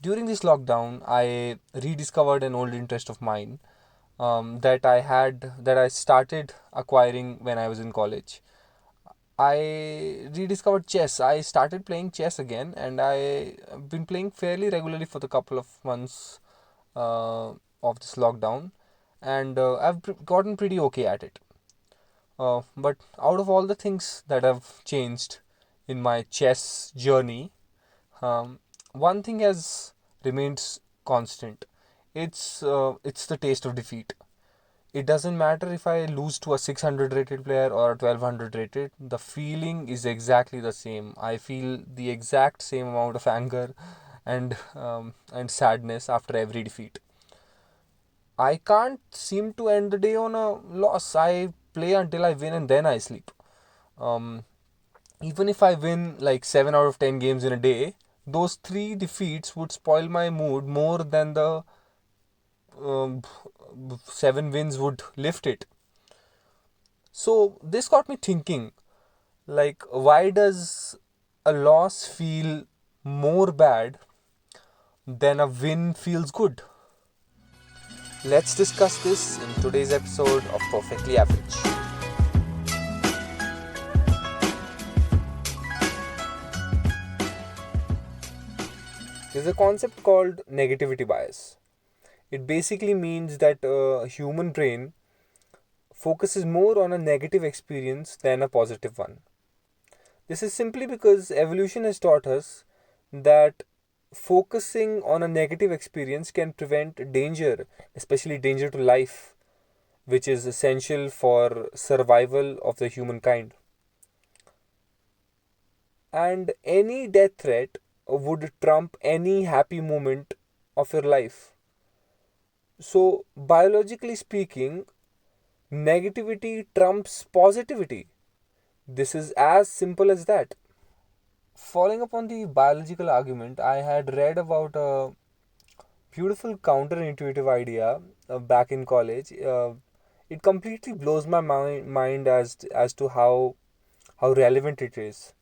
During this lockdown, I rediscovered an old interest of mine that I started acquiring when I was in college. I rediscovered chess. I started playing chess again, and I've been playing fairly regularly for the couple of months of this lockdown, and I've gotten pretty okay at it. But out of all the things that have changed in my chess journey, um, one thing has remained constant. It's the taste of defeat. It doesn't matter if I lose to a 600 rated player or a 1200 rated. The feeling is exactly the same. I feel the exact same amount of anger and sadness after every defeat. I can't seem to end the day on a loss. I play until I win and then I sleep. Um, Even if I win like 7 out of 10 games in a day, those 3 defeats would spoil my mood more than the um, 7 wins would lift it. So this got me thinking, like, why does a loss feel more bad than a win feels good? Let's discuss this in today's episode of Perfectly Average. There's a concept called negativity bias. It basically means that a human brain focuses more on a negative experience than a positive one. This is simply because evolution has taught us that focusing on a negative experience can prevent danger, especially danger to life, which is essential for survival of the humankind. And any death threat would trump any happy moment of your life. So, biologically speaking, negativity trumps positivity. This is as simple as that. Following up on the biological argument, I had read about a beautiful counterintuitive idea back in college. It completely blows my mind as to how relevant it is.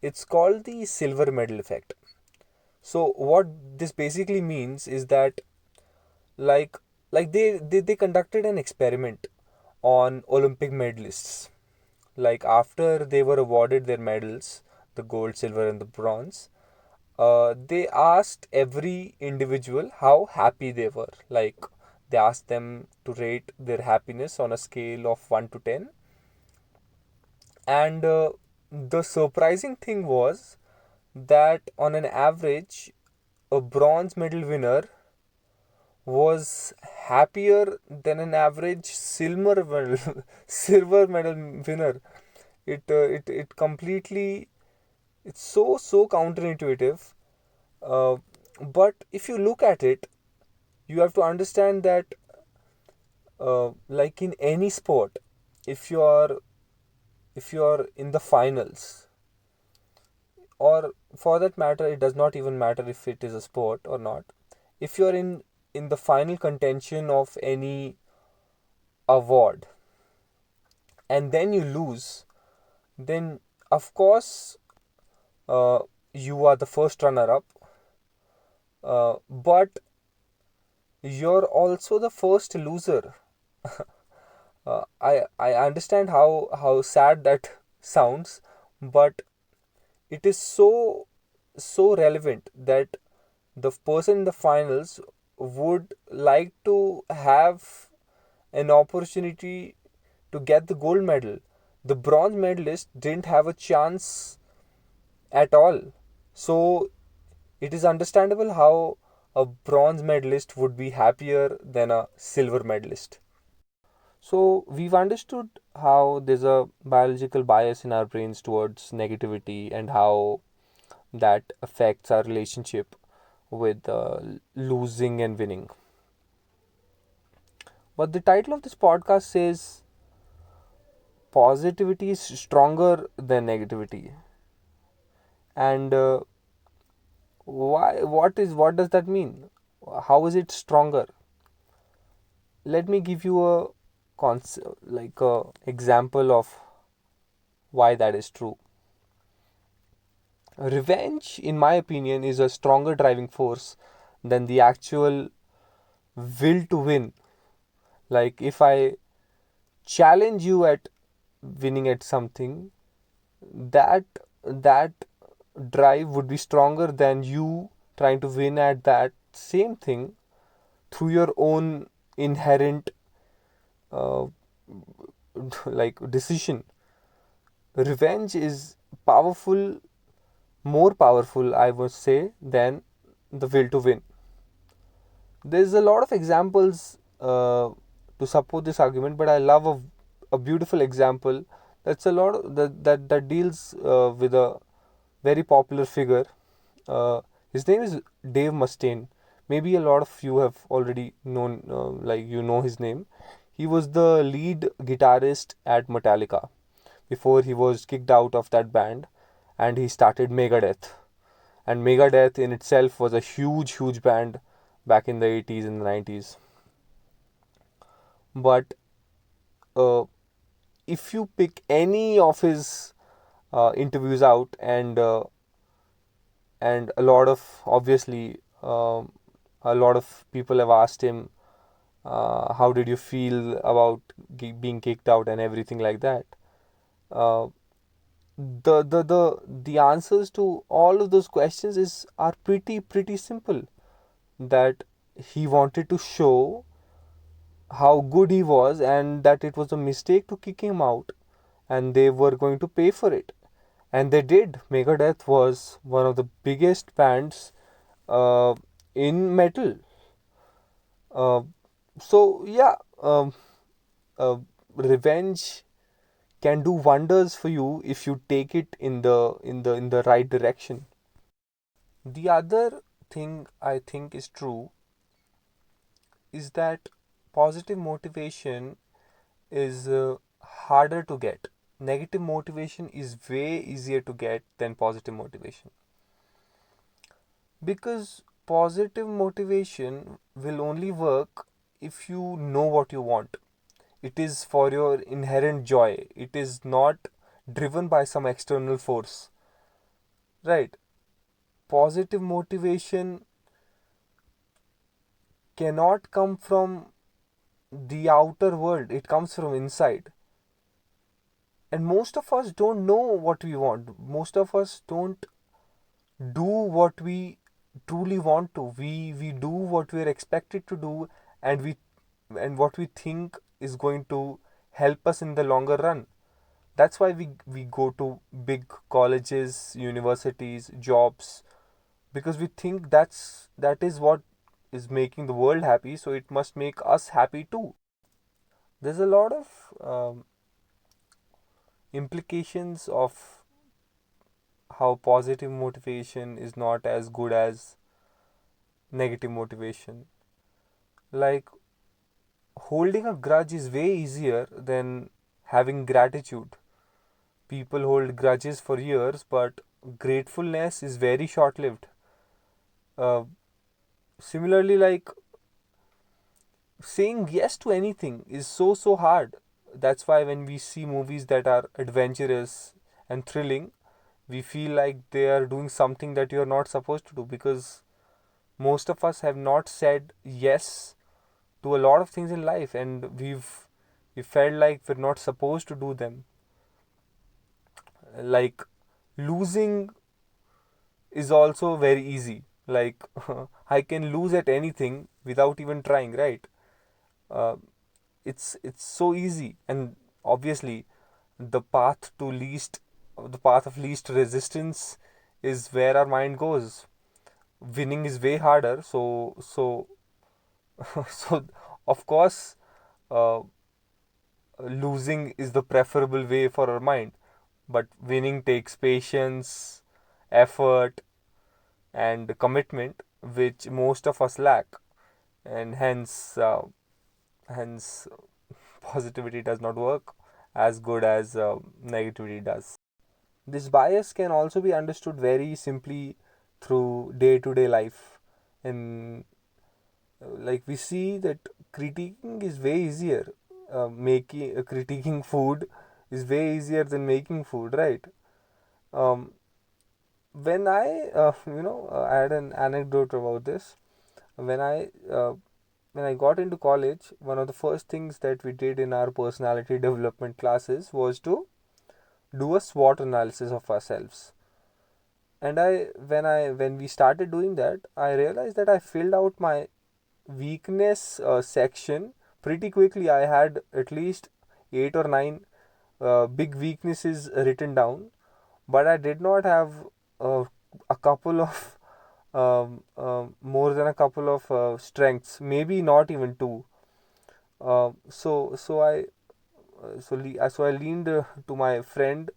It's called the silver medal effect. So what this basically means is that like they conducted an experiment on Olympic medalists. Like after they were awarded their medals, the gold, silver, and the bronze, they asked every individual how happy they were. Like they asked them to rate their happiness on a scale of 1 to 10. And the surprising thing was that on an average, a bronze medal winner was happier than an average silver medal, silver medal winner. It completely, it's so counterintuitive. Uh, but if you look at it, you have to understand that, like in any sport, if you're in the finals, or for that matter, it does not even matter if it is a sport or not. If you're in the final contention of any award and then you lose, then of course uh, you are the first runner up, but you're also the first loser. I understand how sad that sounds, but it is so relevant that the person in the finals would like to have an opportunity to get the gold medal. The bronze medalist didn't have a chance at all. So it is understandable how a bronze medalist would be happier than a silver medalist. So we've understood how there's a biological bias in our brains towards negativity and how that affects our relationship with losing and winning. But the title of this podcast says positivity is stronger than negativity. And what does that mean? How is it stronger? Let me give you a like a example of why that is true. Revenge, in my opinion, is a stronger driving force than the actual will to win. Like if I challenge you at winning at something, that that drive would be stronger than you trying to win at that same thing through your own inherent uh, like decision. Revenge is powerful, more powerful, I would say, than the will to win. There's a lot of examples to support this argument, but I love a beautiful example that's a lot that deals with a very popular figure. His name is Dave Mustaine. Maybe a lot of you have already known, like you know his name. He was the lead guitarist at Metallica before he was kicked out of that band, and he started Megadeth. And Megadeth in itself was a huge band back in the 80s and the 90s. But uh, if you pick any of his interviews out, and a lot of obviously a lot of people have asked him how did you feel about being kicked out and everything like that. uh, the answers to all of those questions is are pretty simple, that he wanted to show how good he was and that it was a mistake to kick him out, and they were going to pay for it. And they did. Megadeth was one of the biggest bands uh, in metal. Uh, so yeah, uh, revenge can do wonders for you if you take it in the right direction. The other thing I think is true is that positive motivation is harder to get. Negative motivation is way easier to get than positive motivation, because positive motivation will only work if you know what you want. It is for your inherent joy. It is not driven by some external force. Right? Positive motivation cannot come from the outer world, it comes from inside. And most of us don't know what we want. Most of us don't do what we truly want to. We do what we're expected to do, and what we think is going to help us in the longer run. That's why we go to big colleges, universities, jobs, because we think that is what is making the world happy, so it must make us happy too. There's a lot of implications of how positive motivation is not as good as negative motivation. Like holding a grudge is way easier than having gratitude. People hold grudges for years, but gratefulness is very short lived. Uh, Similarly, like saying yes to anything is so hard. That's why when we see movies that are adventurous and thrilling, we feel like they are doing something that you're not supposed to do, because most of us have not said yes to a lot of things in life, and we felt like we're not supposed to do them. Like losing is also very easy. Like I can lose at anything without even trying, right? uh, it's so easy, and obviously the path of least resistance is where our mind goes. Winning is way harder, so so of course uh, losing is the preferable way for our mind, but winning takes patience, effort, and commitment, which most of us lack, and hence positivity does not work as good as negativity does. This bias can also be understood very simply through day to day life. And like we see that critiquing is way easier. Critiquing food is way easier than making food, right? When I had an anecdote about this. When I uh, when I got into college, one of the first things that we did in our personality development classes was to do a SWOT analysis of ourselves. And when we started doing that, I realized that I filled out my weakness section pretty quickly. I had at least 8 or 9 big weaknesses written down, but I did not have uh, a couple of more than a couple of strengths, maybe not even two. So I leaned to my friend,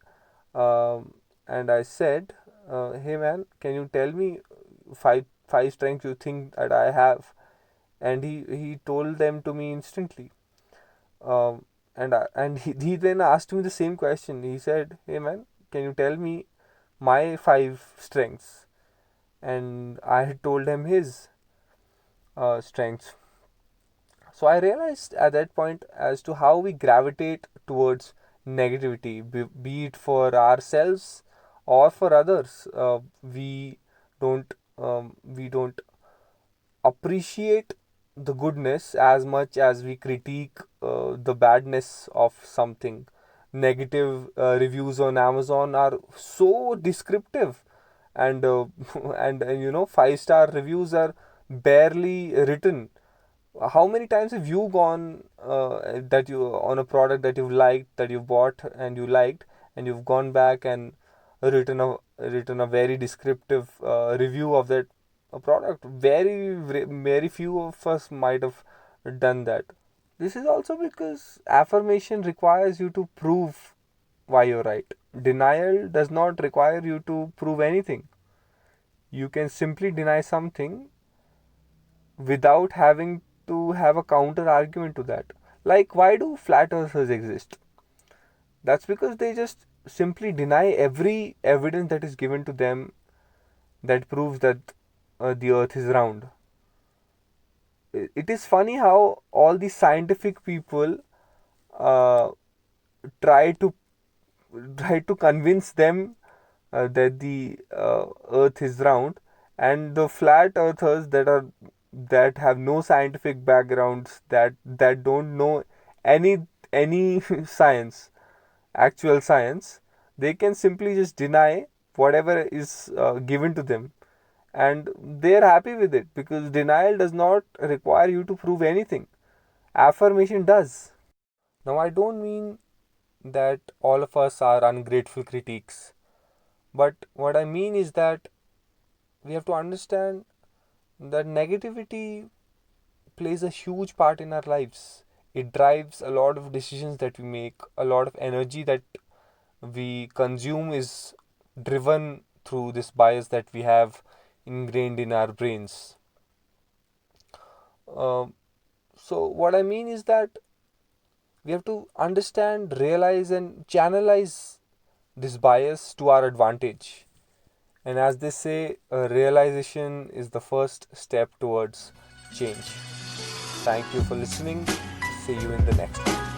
um, and I said, "Hey man, can you tell me five strengths you think that I have?" And he told them to me instantly. And he then asked me the same question. He said, "Hey man, can you tell me my 5 strengths?" And I had told him his strengths. So I realized at that point as to how we gravitate towards negativity, be it for ourselves or for others. We don't appreciate the goodness as much as we critique the badness of something. Negative reviews on Amazon are so descriptive, and 5-star reviews are barely written. How many times have you gone that you on a product that you've liked, that you've bought and you liked, and you've gone back and written a very descriptive review of that product? Very few of us might have done that. This is also because affirmation requires you to prove why you're right. Denial does not require you to prove anything. You can simply deny something without having to have a counter argument to that. Like, why do flat earthers exist? That's because they just simply deny every evidence that is given to them that proves that the earth is round. It is funny how all these scientific people uh, try to convince them that the earth is round, and the flat earthers that have no scientific backgrounds, that don't know any science, actual science, they can simply just deny whatever is given to them, and they're happy with it because denial does not require you to prove anything. Affirmation does. Now, I don't mean that all of us are ungrateful critiques, but what I mean is that we have to understand that negativity plays a huge part in our lives. It drives a lot of decisions that we make, a lot of energy that we consume is driven through this bias that we have ingrained in our brains. Um so, what I mean is that we have to understand, realize, and channelize this bias to our advantage. And as they say, realization is the first step towards change. Thank you for listening. See you in the next one.